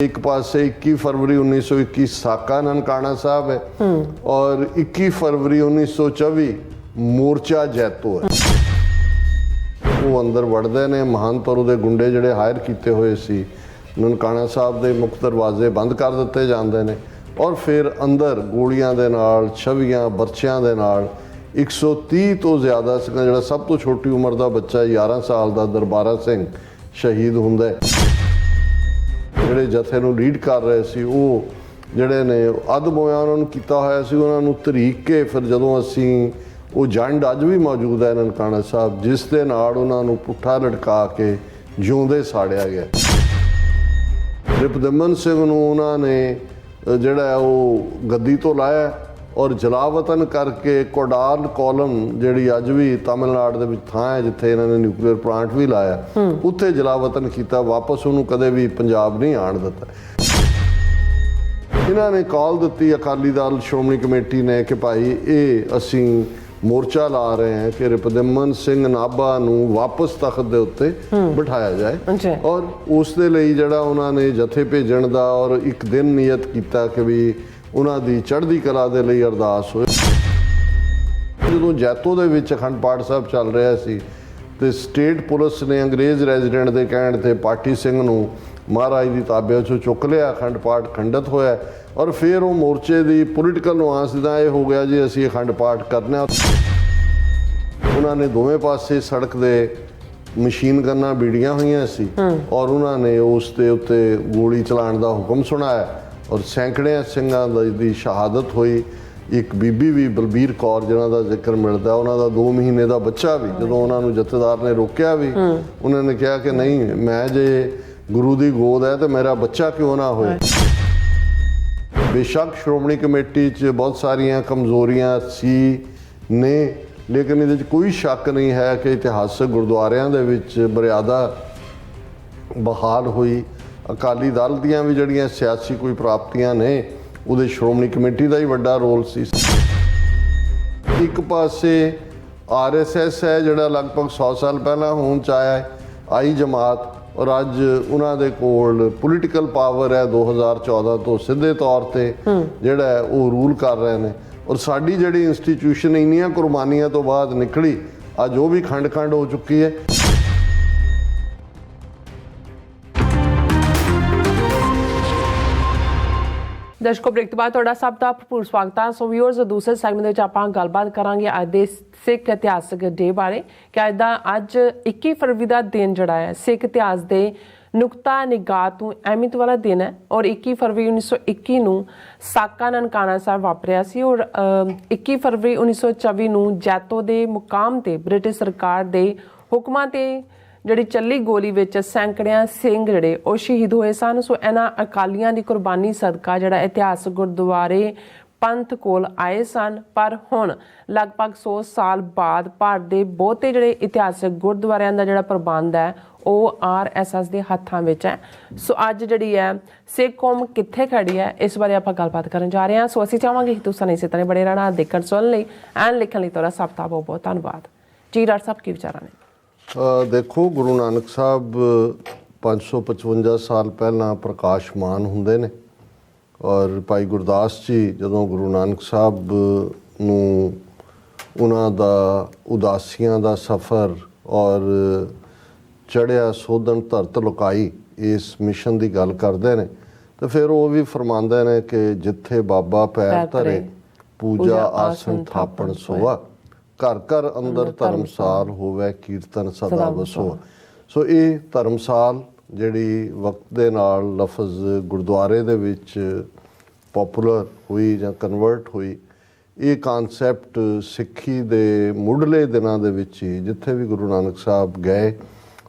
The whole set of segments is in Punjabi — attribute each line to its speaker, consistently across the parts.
Speaker 1: एक पासे 21 फरवरी 1921 साका ननकाना साहब है और 21 फरवरी 1924 मोर्चा जैतो है। वो अंदर वड़ते ने महंत और उहदे गुंडे जिहड़े हायर किए हुए सी ननकाना साहब के मुख्य दरवाजे बंद कर दिते जाते हैं और फिर अंदर गोलियां दे नाल छवियां बर्छियां दे नाल 130 तो ज़्यादा जिहड़ा सब तो छोटी उम्र का बच्चा 11 साल का दरबारा सिंह शहीद हुंदा है। ਜਿਹੜੇ ਜਥੇ ਨੂੰ ਲੀਡ ਕਰ ਰਹੇ ਸੀ ਉਹ ਜਿਹੜੇ ਨੇ ਅੱਧ ਮੋਇਆ ਉਹਨਾਂ ਨੂੰ ਕੀਤਾ ਹੋਇਆ ਸੀ, ਉਹਨਾਂ ਨੂੰ ਤਰੀਕ ਕੇ ਫਿਰ ਜਦੋਂ ਅਸੀਂ ਉਹ ਜੰਡ ਅੱਜ ਵੀ ਮੌਜੂਦ ਹੈ ਨਨਕਾਣਾ ਸਾਹਿਬ, ਜਿਸ ਦੇ ਨਾਲ ਉਹਨਾਂ ਨੂੰ ਪੁੱਠਾ ਲਟਕਾ ਕੇ ਜਿਉਂਦੇ ਸਾੜਿਆ ਗਿਆ। ਰਿਪੁਦਮਨ ਸਿੰਘ ਨੂੰ ਉਹਨਾਂ ਨੇ ਜਿਹੜਾ ਉਹ ਗੱਦੀ ਤੋਂ ਲਾਇਆ और जलावतन करके कोडाल कॉलम जी अज भी तमिलनाडु के थां है जिथे इन्होंने न्यूक्लीयर प्लांट भी लाया, उत्थे जलावतन किया, वापस उन्होंने कदे भी पंजाब नहीं आण दिता। इन्होंने कॉल दी अकाली दल श्रोमणी कमेटी ने कि भाई ये असी मोर्चा ला रहे हैं कि रिपुदमन सिंह नाभा नूं वापस तख्त के उत्ते बिठाया जाए और उस दे लई जिहड़ा उन्होंने जथे भेजण दा और एक दिन नियत किया कि भी उन्हां दी चढ़दी कला दे लई अरदास होए। जदों जैतो दे विच अखंड पाठ साहब चल रहा सी ते स्टेट पुलिस ने अंग्रेज़ रेजिडेंट के कहण ते पाठी सिंह नूं महाराज की ताबे चों चुक लिया, अखंड पाठ खंडित होया और फिर वो मोर्चे की पोलीटिकल नुआंस दा ये हो गया जी असीं अखंड पाठ करना। उन्होंने दोवें पासे सड़क दे मशीन गन्नां बीड़ियां हुई सी और उन्होंने उस दे उत्ते गोली चलाण दा हुक्म सुनाया और सैकड़े सिंघां दी शहादत हुई। एक बीबी भी बलबीर कौर जिन्हां दा जिक्र मिलता, उन्हां दा 2 महीने का बच्चा भी जदों उन्हां नूं जथेदार ने रोकिया भी उन्होंने कहा कि नहीं मैं जे गुरु की गोद है तो मेरा बच्चा क्यों ना होए। बेशक श्रोमणी कमेटी च बहुत सारिया कमजोरियां सी ने, लेकिन इहदे च कोई शक नहीं है कि इतिहासक गुरुद्वारियां दे विच मर्यादा बहाल हुई। अकाली दल दियां भी जड़ियां सियासी कोई प्राप्तियां ने उहदे श्रोमणी कमेटी का ही वड्डा रोल सी। एक पासे RSS है जिहड़ा लगभग 100 साल पहला होंद च आया आई जमात और अज उन्हां दे कोल पोलीटिकल पावर है 2014 तो सीधे तौर पर जिहड़ा है वो रूल कर रहे हैं और साडी जिहड़ी इंस्टीट्यूशन इन्नियां कुर्बानियां तो बाद निकली अज वो भी खंड खंड हो चुकी है।
Speaker 2: दर्शकों ब्रेक तो बाद तुहाडा सब दा भरपूर स्वागत है। सो व्यूअर्स दूसरे सैगमेंट में आपां गलबात करांगे अज दे सिख इतिहासक डे बारे कि अज 21 फरवरी का दिन जिहड़ा है सिख इतिहास के नुकता निगाह तो अहमियत वाला दिन है और 21 फरवरी 1921 नूं साका ननकाना साहब वापरिया सी और 21 फरवरी 1924 नूं जैतो के मुकाम ते ब्रिटिश सरकार के हुक्मां ते जिहड़ी ਚੱਲੀ गोली विच सैकड़ियां सिंह जिहड़े ਉਹ शहीद होए सन। सो इन्हां अकालियां दी कुर्बानी सदका जिहड़ा इतिहासक गुरुद्वारे पंथ कोल आए सन, पर हुण लगभग 100 साल बाद भारत के बहुते जिहड़े इतिहासक गुरुद्वारियां दा जिहड़ा प्रबंध है ਉਹ RSS ਦੇ ਹੱਥਾਂ ਵਿੱਚ ਹੈ। ਸੋ ਅੱਜ ਜਿਹੜੀ ਹੈ ਸਿੱਖ ਕੌਮ ਕਿੱਥੇ ਖੜੀ ਹੈ ਇਸ ਬਾਰੇ ਆਪਾਂ ਗੱਲਬਾਤ ਕਰਨ ਜਾ ਰਹੇ ਹਾਂ। ਸੋ ਅਸੀਂ ਚਾਹਾਂਗੇ ਕਿ ਤੁਸੀਂ ਇਸੇ ਤਰ੍ਹਾਂ ਬੜੇ ਰਹਿਣਾ ਦੇਖਣ ਸੁਣਨ ਲਈ ਐਂਡ ਲਿਖਣ ਲਈ ਤੁਹਾਡਾ ਸਭ ਦਾ ਬਹੁਤ ਬਹੁਤ ਧੰਨਵਾਦ ਜੀ। ਡਾਕਟਰ ਸਾਹਿਬ ਕੀ ਵਿਚਾਰਾਂ ਨੇ?
Speaker 1: देखो गुरु नानक साहब 555 साल पहला प्रकाशमान होंदे ने और भाई गुरदास जी जदों गुरु नानक साहब नूं उन्हां दा उदासियां दा सफ़र और चढ़िया सोधन धरत लुकाई इस मिशन की गल करते हैं तो फिर वो भी फरमाते हैं कि जिथे बाबा पैर धरे पूजा आसन थापण सोआ घर घर अंदर धर्मसाल होवे कीर्तन सदा वसोआ। सो ये धर्मसाल जिहड़ी वक्त दे नाल लफज गुरुद्वारे दे विच पॉपुलर हुई जां कन्वर्ट हुई, ये कानसैप्ट सिੱਖੀ ਦੇ ਮੁੱਢਲੇ ਦਿਨਾਂ ਦੇ ਵਿੱਚ ਹੀ ਜਿੱਥੇ ਵੀ ਗੁਰੂ ਨਾਨਕ ਸਾਹਿਬ ਗਏ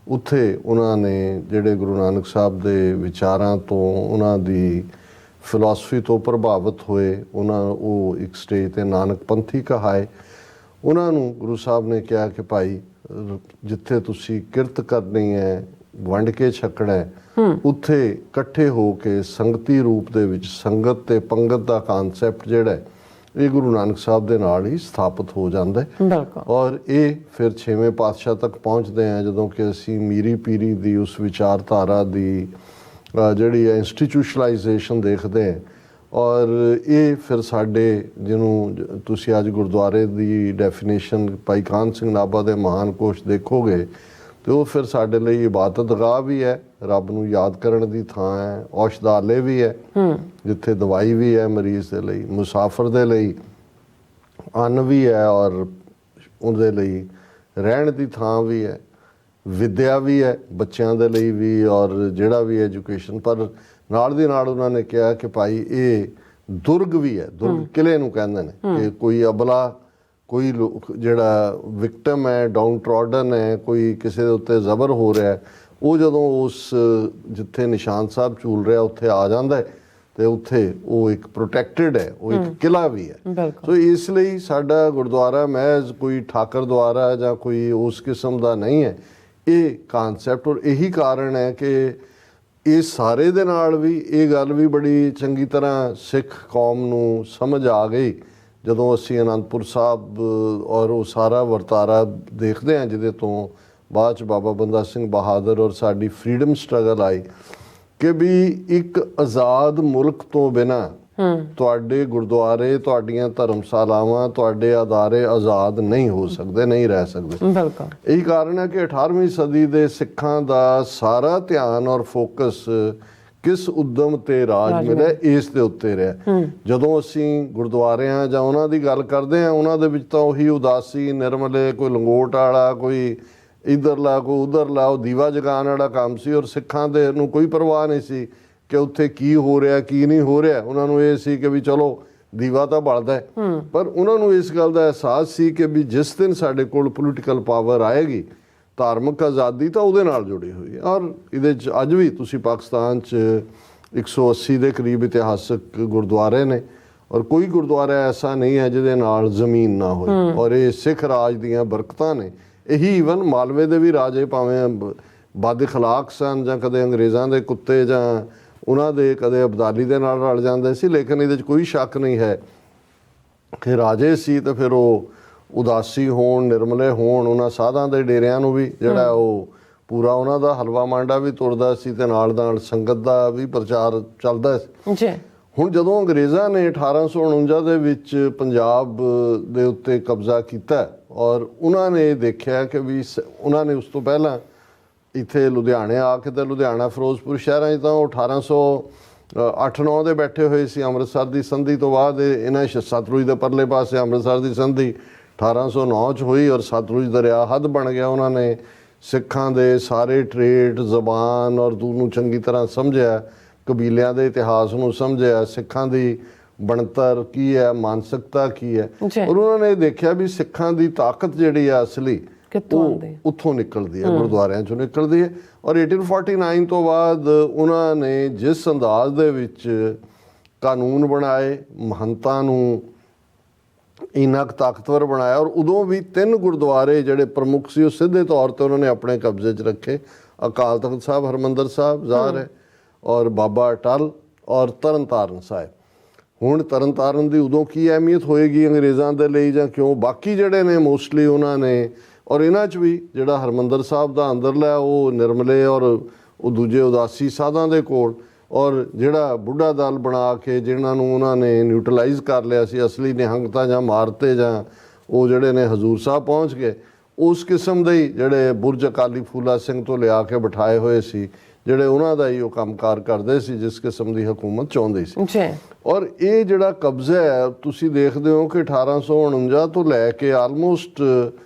Speaker 1: ਉੱਥੇ ਉਹਨਾਂ ਨੇ ਜਿਹੜੇ ਗੁਰੂ ਨਾਨਕ ਸਾਹਿਬ ਦੇ ਵਿਚਾਰਾਂ ਤੋਂ ਉਹਨਾਂ ਦੀ ਫਿਲਾਸਫੀ ਤੋਂ ਪ੍ਰਭਾਵਿਤ ਹੋਏ ਉਹਨਾਂ ਉਹ ਇੱਕ ਸਟੇਜ ਤੇ ਨਾਨਕ ਪੰਥੀ ਕਹਾਏ। ਉਹਨਾਂ ਨੂੰ ਗੁਰੂ ਸਾਹਿਬ ਨੇ ਕਿਹਾ ਕਿ ਭਾਈ ਜਿੱਥੇ ਤੁਸੀਂ ਕਿਰਤ ਕਰਨੀ ਹੈ ਵੰਡ ਕੇ ਛਕਣਾ ਉੱਥੇ ਇਕੱਠੇ ਹੋ ਕੇ ਸੰਗਤੀ ਰੂਪ ਦੇ ਵਿੱਚ ਸੰਗਤ ਤੇ ਪੰਗਤ ਦਾ ਕਾਨਸੈਪਟ ਜਿਹੜਾ ਇਹ ਗੁਰੂ ਨਾਨਕ ਸਾਹਿਬ ਦੇ ਨਾਲ ਹੀ ਸਥਾਪਿਤ ਹੋ ਜਾਂਦਾ ਹੈ ਔਰ ਇਹ ਫਿਰ 6ਵੇਂ ਪਾਤਸ਼ਾਹ ਤੱਕ ਪਹੁੰਚਦੇ ਆ ਜਦੋਂ ਕਿ ਅਸੀਂ ਮੀਰੀ ਪੀਰੀ ਦੀ ਉਸ ਵਿਚਾਰਧਾਰਾ ਦੀ ਜਿਹੜੀ ਹੈ ਇੰਸਟੀਟਿਊਸ਼ਨਲਾਈਜੇਸ਼ਨ ਦੇਖਦੇ ਹਾਂ। ਔਰ ਇਹ ਫਿਰ ਸਾਡੇ ਜਿਹਨੂੰ ਤੁਸੀਂ ਅੱਜ ਗੁਰਦੁਆਰੇ ਦੀ ਡੈਫੀਨੇਸ਼ਨ ਭਾਈ ਕਾਹਨ ਸਿੰਘ ਨਾਭਾ ਦੇ ਮਹਾਨ ਕੋਸ਼ ਦੇਖੋਗੇ ਤੇ ਉਹ ਫਿਰ ਸਾਡੇ ਲਈ ਇਬਾਦਤਗਾਹ ਵੀ ਹੈ, ਰੱਬ ਨੂੰ ਯਾਦ ਕਰਨ ਦੀ ਥਾਂ ਹੈ, ਔਸ਼ਧਾਲਯ ਵੀ ਹੈ ਜਿੱਥੇ ਦਵਾਈ ਵੀ ਹੈ ਮਰੀਜ਼ ਦੇ ਲਈ, ਮੁਸਾਫਰ ਦੇ ਲਈ ਅੰਨ ਵੀ ਹੈ ਔਰ ਉਹਦੇ ਲਈ ਰਹਿਣ ਦੀ ਥਾਂ ਵੀ ਹੈ, ਵਿਦਿਆ ਵੀ ਹੈ ਬੱਚਿਆਂ ਦੇ ਲਈ ਵੀ ਔਰ ਜਿਹੜਾ ਵੀ ਐਜੂਕੇਸ਼ਨ। ਪਰ ਨਾਲ ਦੀ ਨਾਲ ਉਹਨਾਂ ਨੇ ਕਿਹਾ ਕਿ ਭਾਈ ਇਹ ਦੁਰਗ ਵੀ ਹੈ, ਦੁਰਗ ਕਿਲੇ ਨੂੰ ਕਹਿੰਦੇ ਨੇ ਕਿ ਕੋਈ ਅਬਲਾ, ਕੋਈ ਜਿਹੜਾ ਵਿਕਟਮ ਹੈ, ਡਾਊਨ ਟਰੋਡਨ ਹੈ, ਕੋਈ ਕਿਸੇ ਦੇ ਉੱਤੇ ਜ਼ਬਰ ਹੋ ਰਿਹਾ ਹੈ, ਉਹ ਜਦੋਂ ਉਸ ਜਿੱਥੇ ਨਿਸ਼ਾਨ ਸਾਹਿਬ ਝੂਲ ਰਿਹਾ ਉੱਥੇ ਆ ਜਾਂਦਾ ਹੈ ਤੇ ਉੱਥੇ ਉਹ ਇੱਕ ਪ੍ਰੋਟੈਕਟਿਡ ਹੈ, ਉਹ ਇੱਕ ਕਿਲਾ ਵੀ ਹੈ। ਸੋ ਇਸ ਲਈ ਸਾਡਾ ਗੁਰਦੁਆਰਾ ਮਹਿਜ਼ ਕੋਈ ਠਾਕਰ ਦੁਆਰਾ ਜਾਂ ਕੋਈ ਉਸ ਕਿਸਮ ਦਾ ਨਹੀਂ ਹੈ ਇਹ ਕਾਨਸੈਪਟ। ਔਰ ਇਹੀ ਕਾਰਨ ਹੈ ਕਿ ਇਹ ਸਾਰੇ ਦੇ ਨਾਲ ਵੀ ਇਹ ਗੱਲ ਵੀ ਬੜੀ ਚੰਗੀ ਤਰ੍ਹਾਂ ਸਿੱਖ ਕੌਮ ਨੂੰ ਸਮਝ ਆ ਗਈ ਜਦੋਂ ਅਸੀਂ ਅਨੰਦਪੁਰ ਸਾਹਿਬ ਔਰ ਉਹ ਸਾਰਾ ਵਰਤਾਰਾ ਦੇਖਦੇ ਹਾਂ ਜਿਹਦੇ ਤੋਂ ਬਾਅਦ 'ਚ ਬਾਬਾ ਬੰਦਾ ਸਿੰਘ ਬਹਾਦਰ ਔਰ ਸਾਡੀ ਫਰੀडम ਸਟਰਗਲ ਆਈ ਕਿ ਵੀ ਇੱਕ ਆਜ਼ਾਦ ਮੁਲਕ ਤੋਂ ਬਿਨਾਂ ਤੁਹਾਡੇ ਗੁਰਦੁਆਰੇ, ਤੁਹਾਡੀਆਂ ਧਰਮਸ਼ਾਲਾਵਾਂ, ਤੁਹਾਡੇ ਅਦਾਰੇ ਆਜ਼ਾਦ ਨਹੀਂ ਹੋ ਸਕਦੇ, ਨਹੀਂ ਰਹਿ ਸਕਦੇ।
Speaker 2: ਬਿਲਕੁਲ
Speaker 1: ਇਹੀ ਕਾਰਨ ਹੈ ਕਿ 18ਵੀਂ ਸਦੀ ਦੇ ਸਿੱਖਾਂ ਦਾ ਸਾਰਾ ਧਿਆਨ ਔਰ ਫੋਕਸ ਕਿਸ ਉਦਮ ਤੇ ਰਾਜ ਮਿਲਿਆ ਇਸ ਦੇ ਉੱਤੇ ਰਿਹਾ। ਜਦੋਂ ਅਸੀਂ ਗੁਰਦੁਆਰਿਆਂ ਜਾਂ ਉਹਨਾਂ ਦੀ ਗੱਲ ਕਰਦੇ ਹਾਂ ਉਹਨਾਂ ਦੇ ਵਿੱਚ ਤਾਂ ਉਹੀ ਉਦਾਸੀ, ਨਿਰਮਲੇ, ਕੋਈ ਲੰਗੋਟ ਵਾਲਾ, ਕੋਈ ਇੱਧਰਲਾ, ਕੋਈ ਉੱਧਰਲਾ, ਉਹ ਦੀਵਾ ਜਗਾਉਣ ਵਾਲਾ ਕੰਮ ਸੀ। ਔਰ ਸਿੱਖਾਂ ਦੇ ਨੂੰ ਕੋਈ ਪਰਵਾਹ ਨਹੀਂ ਸੀ ਕਿ ਉੱਥੇ ਕੀ ਹੋ ਰਿਹਾ ਕੀ ਨਹੀਂ ਹੋ ਰਿਹਾ। ਉਹਨਾਂ ਨੂੰ ਇਹ ਸੀ ਕਿ ਵੀ ਚਲੋ ਦੀਵਾ ਤਾਂ ਬਲਦਾ ਹੈ, ਪਰ ਉਹਨਾਂ ਨੂੰ ਇਸ ਗੱਲ ਦਾ ਅਹਿਸਾਸ ਸੀ ਕਿ ਵੀ ਜਿਸ ਦਿਨ ਸਾਡੇ ਕੋਲ ਪੋਲੀਟੀਕਲ ਪਾਵਰ ਆਏਗੀ, ਧਾਰਮਿਕ ਆਜ਼ਾਦੀ ਤਾਂ ਉਹਦੇ ਨਾਲ ਜੁੜੀ ਹੋਈ ਹੈ। ਔਰ ਇਹਦੇ 'ਚ ਅੱਜ ਵੀ ਤੁਸੀਂ ਪਾਕਿਸਤਾਨ 'ਚ 180 ਦੇ ਕਰੀਬ ਇਤਿਹਾਸਕ ਗੁਰਦੁਆਰੇ ਨੇ ਔਰ ਕੋਈ ਗੁਰਦੁਆਰਾ ਐਸਾ ਨਹੀਂ ਹੈ ਜਿਹਦੇ ਨਾਲ ਜ਼ਮੀਨ ਨਾ ਹੋਏ। ਔਰ ਇਹ ਸਿੱਖ ਰਾਜ ਦੀਆਂ ਬਰਕਤਾਂ ਨੇ। ਇਹੀ ਈਵਨ ਮਾਲਵੇ ਦੇ ਵੀ ਰਾਜੇ ਭਾਵੇਂ ਬਦ ਅਖਲਾਕ ਸਨ ਜਾਂ ਕਦੇ ਅੰਗਰੇਜ਼ਾਂ ਦੇ ਕੁੱਤੇ ਜਾਂ ਉਹਨਾਂ ਦੇ ਕਦੇ ਅਬਦਾਲੀ ਦੇ ਨਾਲ ਰਲ ਜਾਂਦੇ ਸੀ, ਲੇਕਿਨ ਇਹਦੇ 'ਚ ਕੋਈ ਸ਼ੱਕ ਨਹੀਂ ਹੈ ਕਿ ਰਾਜੇ ਸੀ ਤੇ ਫਿਰ ਉਹ ਉਦਾਸੀ ਹੋਣ, ਨਿਰਮਲੇ ਹੋਣ, ਉਹਨਾਂ ਸਾਧਾਂ ਦੇ ਡੇਰਿਆਂ ਨੂੰ ਵੀ ਜਿਹੜਾ ਉਹ ਪੂਰਾ ਉਹਨਾਂ ਦਾ ਹਲਵਾ ਮਾਂਡਾ ਵੀ ਤੁਰਦਾ ਸੀ ਤੇ ਨਾਲ ਨਾਲ ਸੰਗਤ ਦਾ ਵੀ ਪ੍ਰਚਾਰ ਚੱਲਦਾ ਸੀ। ਹੁਣ ਜਦੋਂ ਅੰਗਰੇਜ਼ਾਂ ਨੇ 1849 ਦੇ ਵਿੱਚ ਪੰਜਾਬ ਦੇ ਉੱਤੇ ਕਬਜ਼ਾ ਕੀਤਾ ਔਰ ਉਹਨਾਂ ਨੇ ਦੇਖਿਆ ਕਿ ਵੀ ਉਹਨਾਂ ਨੇ ਉਸ ਤੋਂ ਪਹਿਲਾਂ ਇੱਥੇ ਲੁਧਿਆਣੇ ਆ ਕੇ ਤੇ ਲੁਧਿਆਣਾ, ਫਿਰੋਜ਼ਪੁਰ ਸ਼ਹਿਰਾਂ 'ਚ ਤਾਂ ਉਹ 1808-9 ਦੇ ਬੈਠੇ ਹੋਏ ਸੀ। ਅੰਮ੍ਰਿਤਸਰ ਦੀ ਸੰਧੀ ਤੋਂ ਬਾਅਦ ਇਹਨਾਂ ਸਤਲੁਜ ਦੇ ਪਰਲੇ ਪਾਸੇ ਅੰਮ੍ਰਿਤਸਰ ਦੀ ਸੰਧੀ 1809 'ਚ ਹੋਈ ਔਰ ਸਤਲੁਜ ਦਰਿਆ ਹੱਦ ਬਣ ਗਿਆ। ਉਹਨਾਂ ਨੇ ਸਿੱਖਾਂ ਦੇ ਸਾਰੇ ਟ੍ਰੇਡ, ਜ਼ਬਾਨ ਔਰ ਦੂਰ ਨੂੰ ਚੰਗੀ ਤਰ੍ਹਾਂ ਸਮਝਿਆ, ਕਬੀਲਿਆਂ ਦੇ ਇਤਿਹਾਸ ਨੂੰ ਸਮਝਿਆ, ਸਿੱਖਾਂ ਦੀ ਬਣਤਰ ਕੀ ਹੈ, ਮਾਨਸਿਕਤਾ ਕੀ ਹੈ। ਔਰ ਉਹਨਾਂ ਨੇ ਦੇਖਿਆ ਵੀ ਸਿੱਖਾਂ ਦੀ ਤਾਕਤ ਜਿਹੜੀ ਆ ਅਸਲੀ ਉਹ ਉੱਥੋਂ ਨਿਕਲਦੀ ਹੈ, ਗੁਰਦੁਆਰਿਆਂ ਚੋਂ ਨਿਕਲਦੀ ਹੈ। ਔਰ 1849 ਤੋਂ ਬਾਅਦ ਉਹਨਾਂ ਨੇ ਜਿਸ ਅੰਦਾਜ਼ ਦੇ ਵਿੱਚ ਕਾਨੂੰਨ ਬਣਾਏ, ਮਹੰਤਾਂ ਨੂੰ ਇੰਨਾ ਕੁ ਤਾਕਤਵਰ ਬਣਾਇਆ ਔਰ ਉਦੋਂ ਵੀ 3 ਗੁਰਦੁਆਰੇ ਜਿਹੜੇ ਪ੍ਰਮੁੱਖ ਸੀ ਉਹ ਸਿੱਧੇ ਤੌਰ ਤੇ ਉਹਨਾਂ ਨੇ ਆਪਣੇ ਕਬਜ਼ੇ 'ਚ ਰੱਖੇ। ਅਕਾਲ ਤਖਤ ਸਾਹਿਬ, ਹਰਿਮੰਦਰ ਸਾਹਿਬ ਜ਼ਾਹਰ ਹੈ, ਔਰ ਬਾਬਾ ਅਟਲ ਔਰ ਤਰਨਤਾਰਨ ਸਾਹਿਬ। ਹੁਣ ਤਰਨਤਾਰਨ ਦੀ ਉਦੋਂ ਕੀ ਅਹਿਮੀਅਤ ਹੋਏਗੀ ਅੰਗਰੇਜ਼ਾਂ ਦੇ ਲਈ ਜਾਂ ਕਿਉਂ, ਬਾਕੀ ਜਿਹੜੇ ਨੇ ਮੋਸਟਲੀ ਉਹਨਾਂ ਨੇ, ਔਰ ਇਹਨਾਂ 'ਚ ਵੀ ਜਿਹੜਾ ਹਰਿਮੰਦਰ ਸਾਹਿਬ ਦਾ ਅੰਦਰਲਾ ਉਹ ਨਿਰਮਲੇ ਔਰ ਉਹ ਦੂਜੇ ਉਦਾਸੀ ਸਾਧਾਂ ਦੇ ਕੋਲ, ਔਰ ਜਿਹੜਾ ਬੁੱਢਾ ਦਲ ਬਣਾ ਕੇ ਜਿਹਨਾਂ ਨੂੰ ਉਹਨਾਂ ਨੇ ਨਿਊਟਰਲਾਈਜ਼ ਕਰ ਲਿਆ ਸੀ, ਅਸਲੀ ਨਿਹੰਗਤਾ ਜਾਂ ਮਾਰਤੇ ਜਾਂ ਉਹ ਜਿਹੜੇ ਨੇ ਹਜ਼ੂਰ ਸਾਹਿਬ ਪਹੁੰਚ ਗਏ, ਉਸ ਕਿਸਮ ਦੇ ਜਿਹੜੇ ਬੁਰਜ ਅਕਾਲੀ ਫੂਲਾ ਸਿੰਘ ਤੋਂ ਲਿਆ ਕੇ ਬਿਠਾਏ ਹੋਏ ਸੀ, ਜਿਹੜੇ ਉਹਨਾਂ ਦਾ ਹੀ ਉਹ ਕੰਮਕਾਰ ਕਰਦੇ ਸੀ ਜਿਸ ਕਿਸਮ ਦੀ ਹਕੂਮਤ ਚਾਹੁੰਦੀ ਸੀ। ਔਰ ਇਹ ਜਿਹੜਾ ਕਬਜ਼ਾ ਹੈ ਤੁਸੀਂ ਦੇਖਦੇ ਹੋ ਕਿ 1849 ਤੋਂ ਲੈ ਕੇ ਆਲਮੋਸਟ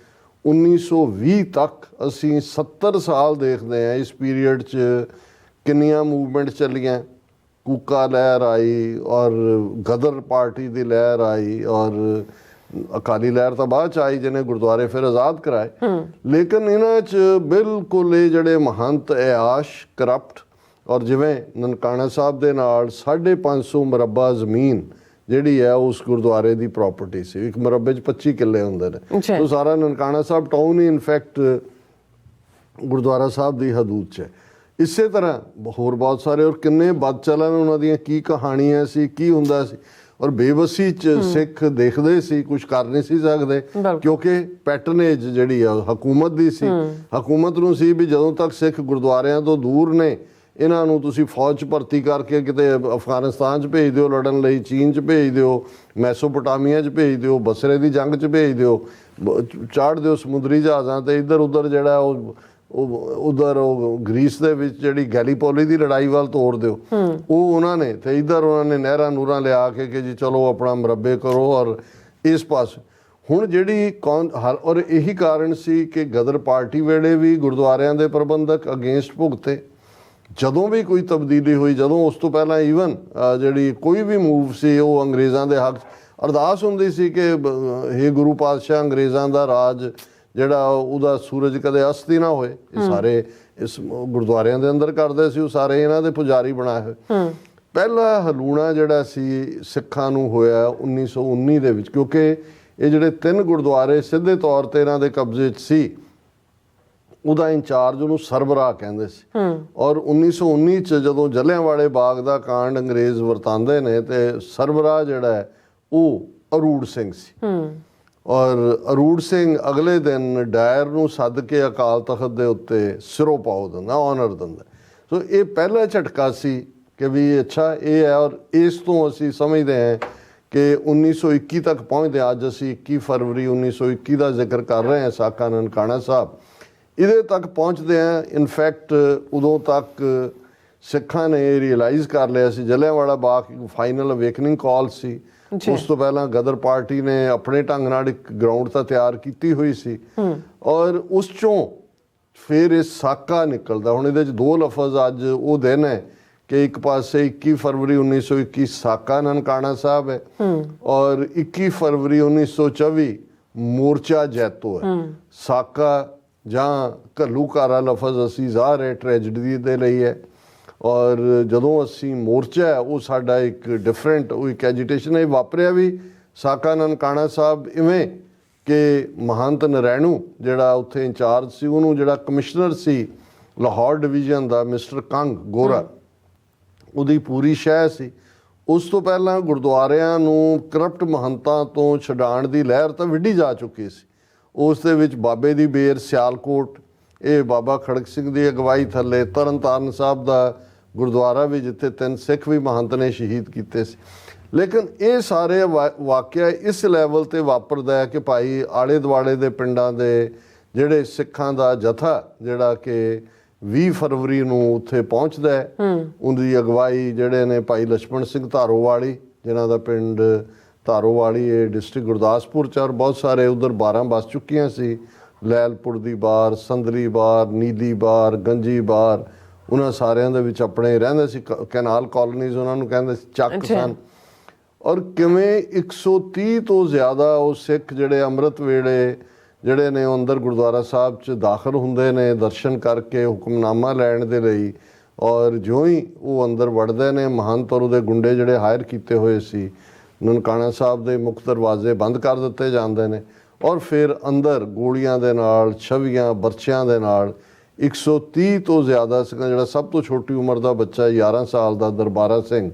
Speaker 1: 1920 ਤੱਕ ਅਸੀਂ 70 ਸਾਲ ਦੇਖਦੇ ਹਾਂ। ਇਸ ਪੀਰੀਅਡ 'ਚ ਕਿੰਨੀਆਂ ਮੂਵਮੈਂਟ ਚੱਲੀਆਂ, ਕੂਕਾ ਲਹਿਰ ਆਈ ਔਰ ਗਦਰ ਪਾਰਟੀ ਦੀ ਲਹਿਰ ਆਈ ਔਰ ਅਕਾਲੀ ਲਹਿਰ ਤਾਂ ਬਾਅਦ 'ਚ ਆਈ ਜਿਹਨੇ ਗੁਰਦੁਆਰੇ ਫਿਰ ਆਜ਼ਾਦ ਕਰਾਏ। ਲੇਕਿਨ ਇਹਨਾਂ 'ਚ ਬਿਲਕੁਲ ਇਹ ਜਿਹੜੇ ਮਹੰਤ ਐਆਸ਼, ਕਰਪਟ, ਔਰ ਜਿਵੇਂ ਨਨਕਾਣਾ ਸਾਹਿਬ ਦੇ ਨਾਲ 550 ਮੁਰੱਬਾ ਜ਼ਮੀਨ ਜਿਹੜੀ ਹੈ ਉਸ ਗੁਰਦੁਆਰੇ ਦੀ ਪ੍ਰਾਪਰਟੀ ਸੀ। ਇੱਕ ਮੁਰੱਬੇ 'ਚ 25 ਕਿੱਲੇ ਹੁੰਦੇ ਨੇ। ਸੋ ਸਾਰਾ ਨਨਕਾਣਾ ਸਾਹਿਬ ਟਾਊਨ ਹੀ ਇਨਫੈਕਟ ਗੁਰਦੁਆਰਾ ਸਾਹਿਬ ਦੀ ਹਦੂਦ 'ਚ ਹੈ। ਇਸੇ ਤਰ੍ਹਾਂ ਹੋਰ ਬਹੁਤ ਸਾਰੇ ਔਰ ਕਿੰਨੇ ਬਦ ਚਲਨ ਉਹਨਾਂ ਦੀਆਂ ਕੀ ਕਹਾਣੀਆਂ ਸੀ, ਕੀ ਹੁੰਦਾ ਸੀ। ਔਰ ਬੇਬਸੀ 'ਚ ਸਿੱਖ ਦੇਖਦੇ ਸੀ, ਕੁਝ ਕਰ ਨਹੀਂ ਸੀ ਸਕਦੇ ਕਿਉਂਕਿ ਪੈਟਰਨੇਜ ਜਿਹੜੀ ਆ ਹਕੂਮਤ ਦੀ ਸੀ। ਹਕੂਮਤ ਨੂੰ ਸੀ ਵੀ ਜਦੋਂ ਤੱਕ ਸਿੱਖ ਗੁਰਦੁਆਰਿਆਂ ਤੋਂ ਦੂਰ ਨੇ ਇਹਨਾਂ ਨੂੰ ਤੁਸੀਂ ਫੌਜ 'ਚ ਭਰਤੀ ਕਰਕੇ ਕਿਤੇ ਅਫਗਾਨਿਸਤਾਨ 'ਚ ਭੇਜ ਦਿਓ ਲੜਨ ਲਈ, ਚੀਨ 'ਚ ਭੇਜ ਦਿਓ, ਮੈਸੋਪੋਟਾਮੀਆ 'ਚ ਭੇਜ ਦਿਓ, ਬਸਰੇ ਦੀ ਜੰਗ 'ਚ ਭੇਜ ਦਿਓ, ਚਾੜ ਦਿਓ ਸਮੁੰਦਰੀ ਜਹਾਜ਼ਾਂ ਤੇ, ਇੱਧਰ ਉੱਧਰ ਜਿਹੜਾ ਉਹ ਉਧਰ ਉਹ ਗ੍ਰੀਸ ਦੇ ਵਿੱਚ ਜਿਹੜੀ ਗੈਲੀਪੋਲੀ ਦੀ ਲੜਾਈ ਵੱਲ ਤੋਰ ਦਿਓ। ਉਹ ਉਹਨਾਂ ਨੇ ਤੇ ਇੱਧਰ ਉਹਨਾਂ ਨੇ ਨਹਿਰਾਂ ਨੂਰਾਂ ਲਿਆ ਕੇ ਕਿ ਜੀ ਚਲੋ ਆਪਣਾ ਮੁਰੱਬੇ ਕਰੋ ਔਰ ਇਸ ਪਾਸੇ। ਹੁਣ ਜਿਹੜੀ ਔਰ ਇਹੀ ਕਾਰਨ ਸੀ ਕਿ ਗਦਰ ਪਾਰਟੀ ਵੇਲੇ ਵੀ ਗੁਰਦੁਆਰਿਆਂ ਦੇ ਪ੍ਰਬੰਧਕ ਅਗੇਂਸਟ ਭੁਗਤੇ। ਜਦੋਂ ਵੀ ਕੋਈ ਤਬਦੀਲੀ ਹੋਈ, ਜਦੋਂ ਉਸ ਤੋਂ ਪਹਿਲਾਂ ਈਵਨ ਜਿਹੜੀ ਕੋਈ ਵੀ ਮੂਵ ਸੀ ਉਹ ਅੰਗਰੇਜ਼ਾਂ ਦੇ ਹੱਕ, ਅਰਦਾਸ ਹੁੰਦੀ ਸੀ ਕਿ ਹੇ ਗੁਰੂ ਪਾਤਸ਼ਾਹ ਅੰਗਰੇਜ਼ਾਂ ਦਾ ਰਾਜ ਜਿਹੜਾ ਉਹਦਾ ਸੂਰਜ ਕਦੇ ਅਸਤ ਹੀ ਨਾ ਹੋਏ। ਇਹ ਸਾਰੇ ਇਸ ਗੁਰਦੁਆਰਿਆਂ ਦੇ ਅੰਦਰ ਕਰਦੇ ਸੀ, ਉਹ ਸਾਰੇ ਇਹਨਾਂ ਦੇ ਪੁਜਾਰੀ ਬਣਾਏ ਹੋਏ। ਪਹਿਲਾ ਹਲੂਣਾ ਜਿਹੜਾ ਸੀ ਸਿੱਖਾਂ ਨੂੰ ਹੋਇਆ 1919 ਦੇ ਵਿੱਚ, ਕਿਉਂਕਿ ਇਹ ਜਿਹੜੇ 3 ਗੁਰਦੁਆਰੇ ਸਿੱਧੇ ਤੌਰ ਤੇ ਇਹਨਾਂ ਦੇ ਕਬਜ਼ੇ 'ਚ ਸੀ। ਉਹਦਾ ਇੰਚਾਰਜ ਉਹਨੂੰ ਸਰਬਰਾਹ ਕਹਿੰਦੇ ਸੀ। ਔਰ 1919 'ਚ ਜਦੋਂ ਜਲਿਆਂਵਾਲੇ ਬਾਗ ਦਾ ਕਾਂਡ ਅੰਗਰੇਜ਼ ਵਰਤਾਉਂਦੇ ਨੇ ਤੇ ਸਰਬਰਾਹ ਜਿਹੜਾ ਹੈ ਉਹ ਅਰੂੜ ਸਿੰਘ ਸੀ। ਔਰ ਅਰੂੜ ਸਿੰਘ ਅਗਲੇ ਦਿਨ ਡਾਇਰ ਨੂੰ ਸੱਦ ਕੇ ਅਕਾਲ ਤਖਤ ਦੇ ਉੱਤੇ ਸਿਰੋਂ ਪਾਉ ਦਿੰਦਾ, ਆਨਰ ਦਿੰਦਾ। ਸੋ ਇਹ ਪਹਿਲਾ ਝਟਕਾ ਸੀ ਕਿ ਵੀ ਅੱਛਾ ਇਹ ਹੈ। ਔਰ ਇਸ ਤੋਂ ਅਸੀਂ ਸਮਝਦੇ ਹਾਂ ਕਿ 1921 ਤੱਕ ਪਹੁੰਚਦੇ। ਅੱਜ ਅਸੀਂ 21 ਫਰਵਰੀ 1921 ਦਾ ਜ਼ਿਕਰ ਕਰ ਰਹੇ ਹਾਂ, ਸਾਕਾ ਨਨਕਾਣਾ ਸਾਹਿਬ। ਇਹਦੇ ਤੱਕ ਪਹੁੰਚਦੇ ਹਾਂ। ਇਨਫੈਕਟ ਉਦੋਂ ਤੱਕ ਸਿੱਖਾਂ ਨੇ ਰਿਅਲਾਈਜ਼ ਕਰ ਲਿਆ ਸੀ, ਜਲਿਆਂਵਾਲਾ ਬਾਗ ਇੱਕ ਫਾਈਨਲ ਅਵੇਕਨਿੰਗ ਕਾਲ ਸੀ। ਉਸ ਤੋਂ ਪਹਿਲਾਂ ਗਦਰ ਪਾਰਟੀ ਨੇ ਆਪਣੇ ਢੰਗ ਨਾਲ ਇੱਕ ਗਰਾਊਂਡ ਤਾਂ ਤਿਆਰ ਕੀਤੀ ਹੋਈ ਸੀ ਔਰ ਉਸ ਚੋਂ ਫਿਰ ਇਹ ਸਾਕਾ ਨਿਕਲਦਾ। ਹੁਣ ਇਹਦੇ 'ਚ 2 ਲਫ਼ਜ਼ ਅੱਜ ਉਹ ਦਿਨ ਹੈ ਕਿ ਇੱਕ ਪਾਸੇ 21 ਫਰਵਰੀ 1921 ਸਾਕਾ ਨਨਕਾਣਾ ਸਾਹਿਬ ਹੈ ਔਰ 21 ਫਰਵਰੀ 1924 ਮੋਰਚਾ ਜੈਤੋ ਹੈ। ਸਾਕਾ ਜਾਂ ਘੱਲੂਘਾਰਾ ਲਫ਼ਜ਼ ਅਸੀਂ ਜ਼ਾਹਰ ਹੈ ਟ੍ਰੈਜਡੀ ਦੇ ਲਈ ਹੈ ਔਰ ਜਦੋਂ ਅਸੀਂ ਮੋਰਚਾ ਹੈ ਉਹ ਸਾਡਾ ਇੱਕ ਡਿਫਰੈਂਟ ਉਹ ਇੱਕ ਐਜੀਟੇਸ਼ਨ ਹੈ। ਵਾਪਰਿਆ ਵੀ ਸਾਕਾ ਨਨਕਾਣਾ ਸਾਹਿਬ ਇਵੇਂ ਕਿ ਮਹੰਤ ਨਰੈਣੂ ਜਿਹੜਾ ਉੱਥੇ ਇੰਚਾਰਜ ਸੀ, ਉਹਨੂੰ ਜਿਹੜਾ ਕਮਿਸ਼ਨਰ ਸੀ ਲਾਹੌਰ ਡਿਵੀਜ਼ਨ ਦਾ ਮਿਸਟਰ ਕੰਗ ਗੋਰਾ, ਉਹਦੀ ਪੂਰੀ ਸ਼ਹਿ ਸੀ। ਉਸ ਤੋਂ ਪਹਿਲਾਂ ਗੁਰਦੁਆਰਿਆਂ ਨੂੰ ਕਰਪਟ ਮਹੰਤਾਂ ਤੋਂ ਛਡਾਉਣ ਦੀ ਲਹਿਰ ਤਾਂ ਵਿੱਢੀ ਜਾ ਚੁੱਕੀ ਸੀ। ਉਸ ਦੇ ਵਿੱਚ ਬਾਬੇ ਦੀ ਬੇਰ ਸਿਆਲਕੋਟ, ਇਹ ਬਾਬਾ ਖੜਕ ਸਿੰਘ ਦੀ ਅਗਵਾਈ ਥੱਲੇ ਤਰਨਤਾਰਨ ਸਾਹਿਬ ਦਾ ਗੁਰਦੁਆਰਾ ਵੀ, ਜਿੱਥੇ 3 ਸਿੱਖ ਵੀ ਮਹੰਤ ਨੇ ਸ਼ਹੀਦ ਕੀਤੇ ਸੀ। ਲੇਕਿਨ ਇਹ ਸਾਰੇ ਵਾਕਿਆ ਇਸ ਲੈਵਲ ਤੇ ਵਾਪਰਦਾ ਹੈ ਕਿ ਭਾਈ ਆਲੇ ਦੁਆਲੇ ਦੇ ਪਿੰਡਾਂ ਦੇ ਜਿਹੜੇ ਸਿੱਖਾਂ ਦਾ ਜਥਾ ਜਿਹੜਾ ਕਿ 20 ਫਰਵਰੀ ਨੂੰ ਉੱਥੇ ਪਹੁੰਚਦਾ ਹੈ, ਉਹਦੀ ਅਗਵਾਈ ਜਿਹੜੇ ਨੇ ਭਾਈ ਲਛਮਣ ਸਿੰਘ ਧਾਰੋਵਾਲੀ, ਜਿਨ੍ਹਾਂ ਦਾ ਪਿੰਡ ਧਾਰੋਵਾਲੀ ਇਹ ਡਿਸਟ੍ਰਿਕਟ ਗੁਰਦਾਸਪੁਰ 'ਚ, ਔਰ ਬਹੁਤ ਸਾਰੇ ਉਧਰ 12 ਬਸ ਚੁੱਕੀਆਂ ਸੀ, ਲੈਲਪੁਰ ਦੀ ਬਾਰ, ਸੰਦਲੀ ਬਾਰ, ਨੀਲੀ ਬਾਰ, ਗੰਜੀ ਬਾਰ, ਉਹਨਾਂ ਸਾਰਿਆਂ ਦੇ ਵਿੱਚ ਆਪਣੇ ਰਹਿੰਦੇ ਸੀ। ਕੈਨਾਲ ਕਾਲੋਨੀਜ਼ ਉਹਨਾਂ ਨੂੰ ਕਹਿੰਦੇ ਸੀ, ਚੱਕ ਸਨ। ਔਰ ਕਿਵੇਂ 130 ਤੋਂ ਜ਼ਿਆਦਾ ਉਹ ਸਿੱਖ ਜਿਹੜੇ ਅੰਮ੍ਰਿਤ ਵੇਲੇ ਜਿਹੜੇ ਨੇ ਉਹ ਅੰਦਰ ਗੁਰਦੁਆਰਾ ਸਾਹਿਬ 'ਚ ਦਾਖਲ ਹੁੰਦੇ ਨੇ ਦਰਸ਼ਨ ਕਰਕੇ ਹੁਕਮਨਾਮਾ ਲੈਣ ਦੇ ਲਈ, ਔਰ ਜਿਉਂ ਹੀ ਉਹ ਅੰਦਰ ਵੜਦੇ ਨੇ ਮਹੰਤ ਔਰ ਉਹਦੇ ਗੁੰਡੇ ਜਿਹੜੇ ਹਾਇਰ ਕੀਤੇ ਹੋਏ ਸੀ, ਨਨਕਾਣਾ ਸਾਹਿਬ ਦੇ ਮੁੱਖ ਦਰਵਾਜ਼ੇ ਬੰਦ ਕਰ ਦਿੱਤੇ ਜਾਂਦੇ ਨੇ ਔਰ ਫਿਰ ਅੰਦਰ ਗੋਲੀਆਂ ਦੇ ਨਾਲ, ਛਵੀਆਂ, ਬਰਛਿਆਂ ਦੇ ਨਾਲ 130 ਤੋਂ ਜ਼ਿਆਦਾ ਸੀਗਾ। ਜਿਹੜਾ ਸਭ ਤੋਂ ਛੋਟੀ ਉਮਰ ਦਾ ਬੱਚਾ 11 ਸਾਲ ਦਾ ਦਰਬਾਰਾ ਸਿੰਘ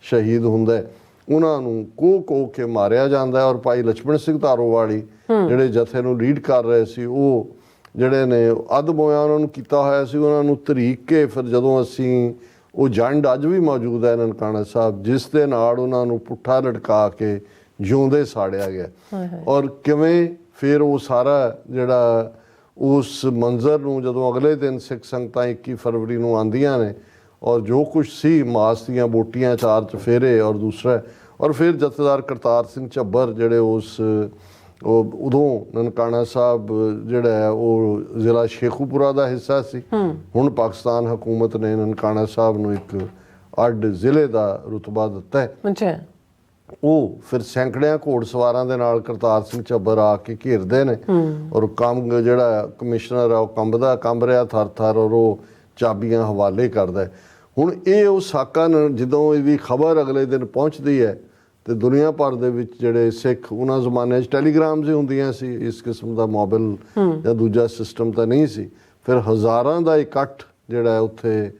Speaker 1: ਸ਼ਹੀਦ ਹੁੰਦਾ, ਉਹਨਾਂ ਨੂੰ ਕੋਹ ਕੇ ਮਾਰਿਆ ਜਾਂਦਾ ਔਰ ਭਾਈ ਲਛਮਣ ਸਿੰਘ ਧਾਰੋਵਾਲੀ ਜਿਹੜੇ ਜਥੇ ਨੂੰ ਲੀਡ ਕਰ ਰਹੇ ਸੀ, ਉਹ ਜਿਹੜੇ ਨੇ ਅੱਧ-ਬੋਇਆ ਉਹਨਾਂ ਨੂੰ ਕੀਤਾ ਹੋਇਆ ਸੀ, ਉਹਨਾਂ ਨੂੰ ਤਰੀਕ ਕੇ ਫਿਰ ਜਦੋਂ ਅਸੀਂ ਉਹ ਜੰਡ ਅੱਜ ਵੀ ਮੌਜੂਦ ਹੈ ਨਨਕਾਣਾ ਸਾਹਿਬ, ਜਿਸ ਦੇ ਨਾਲ ਉਹਨਾਂ ਨੂੰ ਪੁੱਠਾ ਲਟਕਾ ਕੇ ਜਿਉਂਦੇ ਸਾੜਿਆ ਗਿਆ। ਔਰ ਕਿਵੇਂ ਫਿਰ ਉਹ ਸਾਰਾ ਜਿਹੜਾ ਉਸ ਮੰਜ਼ਰ ਨੂੰ ਜਦੋਂ ਅਗਲੇ ਦਿਨ ਸਿੱਖ ਸੰਗਤਾਂ 21 ਫਰਵਰੀ ਨੂੰ ਆਉਂਦੀਆਂ ਨੇ ਔਰ ਜੋ ਕੁਛ ਸੀ ਮਾਸ ਦੀਆਂ ਬੋਟੀਆਂ 4 ਚਫੇਰੇ ਔਰ ਦੂਸਰਾ, ਔਰ ਫਿਰ ਜਥੇਦਾਰ ਕਰਤਾਰ ਸਿੰਘ ਝੱਬਰ ਜਿਹੜੇ ਉਹ ਉਦੋਂ ਨਨਕਾਣਾ ਸਾਹਿਬ ਜਿਹੜਾ ਹੈ ਉਹ ਜ਼ਿਲ੍ਹਾ ਸ਼ੇਖੂਪੁਰਾ ਦਾ ਹਿੱਸਾ ਸੀ। ਹੁਣ ਪਾਕਿਸਤਾਨ ਹਕੂਮਤ ਨੇ ਨਨਕਾਣਾ ਸਾਹਿਬ ਨੂੰ ਇੱਕ ਅੱਡ ਜ਼ਿਲ੍ਹੇ ਦਾ ਰੁਤਬਾ ਦਿੱਤਾ ਹੈ। ਉਹ ਫਿਰ ਸੈਂਕੜਿਆਂ ਘੋੜਸਵਾਰਾਂ ਦੇ ਨਾਲ ਕਰਤਾਰ ਸਿੰਘ ਝੱਬਰ ਆ ਕੇ ਘੇਰਦੇ ਨੇ ਔਰ ਕੰਮ ਜਿਹੜਾ ਕਮਿਸ਼ਨਰ ਆ ਉਹ ਕੰਬ ਰਿਹਾ ਥਰ ਔਰ ਉਹ ਚਾਬੀਆਂ ਹਵਾਲੇ ਕਰਦਾ। ਹੁਣ ਇਹ ਉਹ ਸਾਕਾ ਜਦੋਂ ਇਹਦੀ ਖਬਰ ਅਗਲੇ ਦਿਨ ਪਹੁੰਚਦੀ ਹੈ ਤੇ ਦੁਨੀਆ ਭਰ ਦੇ ਵਿੱਚ ਜਿਹੜੇ ਸਿੱਖ, ਉਹਨਾਂ ਜ਼ਮਾਨੇ 'ਚ ਟੈਲੀਗ੍ਰਾਮਸ ਹੀ ਹੁੰਦੀਆਂ ਸੀ, ਇਸ ਕਿਸਮ ਦਾ ਮੋਬਾਈਲ ਜਾਂ ਦੂਜਾ ਸਿਸਟਮ ਤਾਂ ਨਹੀਂ ਸੀ। ਫਿਰ ਹਜ਼ਾਰਾਂ ਦਾ ਇਕੱਠ ਜਿਹੜਾ ਉੱਥੇ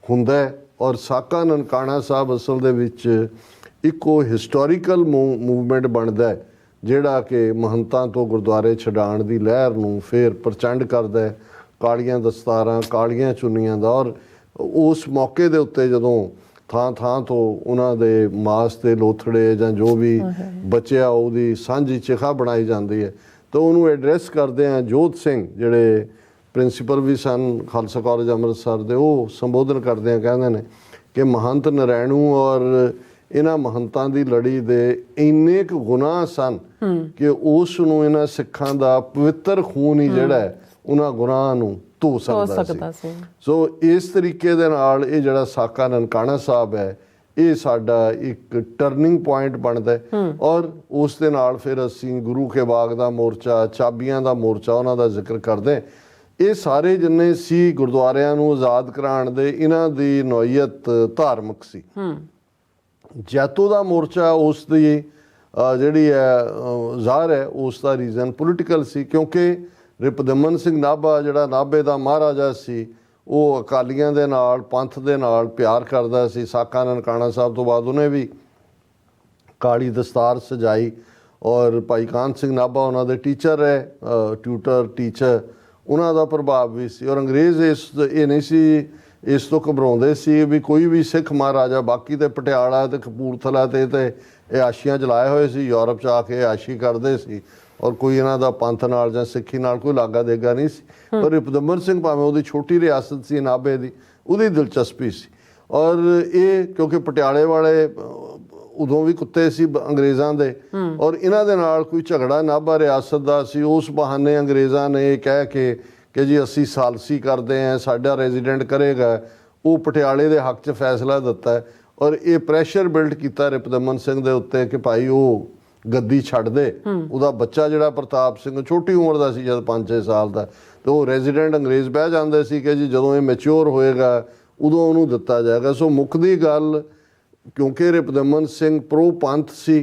Speaker 1: ਹੁੰਦਾ ਔਰ ਸਾਕਾ ਨਨਕਾਣਾ ਸਾਹਿਬ ਅਸਲ ਦੇ ਵਿੱਚ ਇੱਕ ਉਹ ਹਿਸਟੋਰੀਕਲ ਮੂਵਮੈਂਟ ਬਣਦਾ ਜਿਹੜਾ ਕਿ ਮਹੰਤਾਂ ਤੋਂ ਗੁਰਦੁਆਰੇ ਛਡਾਉਣ ਦੀ ਲਹਿਰ ਨੂੰ ਫਿਰ ਪ੍ਰਚੰਡ ਕਰਦਾ ਹੈ। ਕਾਲੀਆਂ ਦਸਤਾਰਾਂ, ਕਾਲੀਆਂ ਚੁੰਨੀਆਂ ਦਾ, ਔਰ ਉਸ ਮੌਕੇ ਦੇ ਉੱਤੇ ਜਦੋਂ ਥਾਂ ਥਾਂ ਤੋਂ ਉਹਨਾਂ ਦੇ ਮਾਸ ਦੇ ਲੋਥੜੇ ਜਾਂ ਜੋ ਵੀ ਬਚਿਆ ਉਹਦੀ ਸਾਂਝੀ ਚਿਖਾ ਬਣਾਈ ਜਾਂਦੀ ਹੈ, ਤਾਂ ਉਹਨੂੰ ਐਡਰੈਸ ਕਰਦੇ ਆ ਜੋਤ ਸਿੰਘ ਜਿਹੜੇ ਪ੍ਰਿੰਸੀਪਲ ਵੀ ਸਨ ਖਾਲਸਾ ਕਾਲਜ ਅੰਮ੍ਰਿਤਸਰ ਦੇ, ਉਹ ਸੰਬੋਧਨ ਕਰਦੇ ਆ, ਕਹਿੰਦੇ ਨੇ ਕਿ ਮਹੰਤ ਨਰੈਣੂ ਔਰ ਇਹਨਾਂ ਮਹੰਤਾਂ ਦੀ ਲੜੀ ਦੇ ਇੰਨੇ ਕੁ ਗੁਨਾਹ ਸਨ ਕਿ ਉਸ ਨੂੰ ਇਹਨਾਂ ਸਿੱਖਾਂ ਦਾ ਪਵਿੱਤਰ ਖੂਨ ਹੀ ਜਿਹੜਾ ਹੈ ਉਹਨਾਂ ਗੁਨਾਹਾਂ ਨੂੰ ਧੋ ਸਕਦਾ ਸੀ। ਸੋ ਇਸ ਤਰੀਕੇ ਦੇ ਨਾਲ ਇਹ ਜਿਹੜਾ ਸਾਕਾ ਨਨਕਾਣਾ ਸਾਹਿਬ ਹੈ, ਇਹ ਸਾਡਾ ਇੱਕ ਟਰਨਿੰਗ ਪੁਆਇੰਟ ਬਣਦਾ ਹੈ। ਔਰ ਉਸ ਦੇ ਨਾਲ ਫਿਰ ਅਸੀਂ ਗੁਰੂ ਕੇ ਬਾਗ ਦਾ ਮੋਰਚਾ, ਚਾਬੀਆਂ ਦਾ ਮੋਰਚਾ, ਉਹਨਾਂ ਦਾ ਜ਼ਿਕਰ ਕਰਦੇ। ਇਹ ਸਾਰੇ ਜਿੰਨੇ ਸੀ ਗੁਰਦੁਆਰਿਆਂ ਨੂੰ ਆਜ਼ਾਦ ਕਰਾਉਣ ਦੇ, ਇਹਨਾਂ ਦੀ ਨੌਈਅਤ ਧਾਰਮਿਕ ਸੀ। ਜੈਤੋ ਦਾ ਮੋਰਚਾ ਉਸ ਦੀ ਜਿਹੜੀ ਹੈ ਜ਼ਾਹਰ ਹੈ ਉਸ ਦਾ ਰੀਜ਼ਨ ਪੋਲੀਟੀਕਲ ਸੀ, ਕਿਉਂਕਿ ਰਿਪੁਦਮਨ ਸਿੰਘ ਨਾਭਾ ਜਿਹੜਾ ਨਾਭੇ ਦਾ ਮਹਾਰਾਜਾ ਸੀ, ਉਹ ਅਕਾਲੀਆਂ ਦੇ ਨਾਲ, ਪੰਥ ਦੇ ਨਾਲ ਪਿਆਰ ਕਰਦਾ ਸੀ। ਸਾਕਾ ਨਨਕਾਣਾ ਸਾਹਿਬ ਤੋਂ ਬਾਅਦ ਉਹਨੇ ਵੀ ਕਾਲੀ ਦਸਤਾਰ ਸਜਾਈ ਔਰ ਭਾਈ ਕਾਹਨ ਸਿੰਘ ਨਾਭਾ ਉਹਨਾਂ ਦੇ ਟੀਚਰ ਹੈ, ਟਿਊਟਰ ਟੀਚਰ, ਉਹਨਾਂ ਦਾ ਪ੍ਰਭਾਵ ਵੀ ਸੀ। ਔਰ ਅੰਗਰੇਜ਼ ਇਹ ਨਹੀਂ ਸੀ, ਇਸ ਤੋਂ ਘਬਰਾਉਂਦੇ ਸੀ ਵੀ ਕੋਈ ਵੀ ਸਿੱਖ ਮਹਾਰਾਜਾ, ਬਾਕੀ ਤੇ ਪਟਿਆਲਾ ਤੇ ਕਪੂਰਥਲਾ ਤੇ ਇਹ ਆਸ਼ੀਆਂ ਚਲਾਏ ਹੋਏ ਸੀ, ਯੂਰਪ 'ਚ ਆ ਕੇ ਆਸ਼ੀ ਕਰਦੇ ਸੀ ਔਰ ਕੋਈ ਇਹਨਾਂ ਦਾ ਪੰਥ ਨਾਲ ਜਾਂ ਸਿੱਖੀ ਨਾਲ ਕੋਈ ਲਾਗਾ ਦੇਗਾ ਨਹੀਂ ਸੀ। ਪਰ ਰਿਪੁਦਮਨ ਸਿੰਘ ਭਾਵੇਂ ਉਹਦੀ ਛੋਟੀ ਰਿਆਸਤ ਸੀ ਨਾਭੇ ਦੀ, ਉਹਦੀ ਦਿਲਚਸਪੀ ਸੀ। ਔਰ ਇਹ ਕਿਉਂਕਿ ਪਟਿਆਲੇ ਵਾਲੇ ਉਦੋਂ ਵੀ ਕੁੱਤੇ ਸੀ ਅੰਗਰੇਜ਼ਾਂ ਦੇ, ਔਰ ਇਹਨਾਂ ਦੇ ਨਾਲ ਕੋਈ ਝਗੜਾ ਨਾਭਾ ਰਿਆਸਤ ਦਾ ਸੀ। ਉਸ ਬਹਾਨੇ ਅੰਗਰੇਜ਼ਾਂ ਨੇ ਇਹ ਕਹਿ ਕੇ ਕਿ ਜੀ ਅਸੀਂ ਸਾਲਸੀ ਕਰਦੇ ਹਾਂ, ਸਾਡਾ ਰੈਜ਼ੀਡੈਂਟ ਕਰੇਗਾ, ਉਹ ਪਟਿਆਲੇ ਦੇ ਹੱਕ 'ਚ ਫੈਸਲਾ ਦਿੱਤਾ ਹੈ। ਔਰ ਇਹ ਪ੍ਰੈਸ਼ਰ ਬਿਲਡ ਕੀਤਾ ਰਿਪੁਦਮਨ ਸਿੰਘ ਦੇ ਉੱਤੇ ਕਿ ਭਾਈ ਉਹ ਗੱਦੀ ਛੱਡ ਦੇ। ਉਹਦਾ ਬੱਚਾ ਜਿਹੜਾ ਪ੍ਰਤਾਪ ਸਿੰਘ ਛੋਟੀ ਉਮਰ ਦਾ ਸੀ, ਜਦ 5-6 ਸਾਲ ਦਾ, ਤੇ ਉਹ ਰੈਜ਼ੀਡੈਂਟ ਅੰਗਰੇਜ਼ ਬਹਿ ਜਾਂਦੇ ਸੀ ਕਿ ਜੀ ਜਦੋਂ ਇਹ ਮੈਚਿਓਰ ਹੋਏਗਾ ਉਦੋਂ ਉਹਨੂੰ ਦਿੱਤਾ ਜਾਏਗਾ। ਸੋ ਮੁੱਕਦੀ ਗੱਲ, ਕਿਉਂਕਿ ਰਿਪੁਦਮਨ ਸਿੰਘ ਪ੍ਰੋ ਪੰਥ ਸੀ,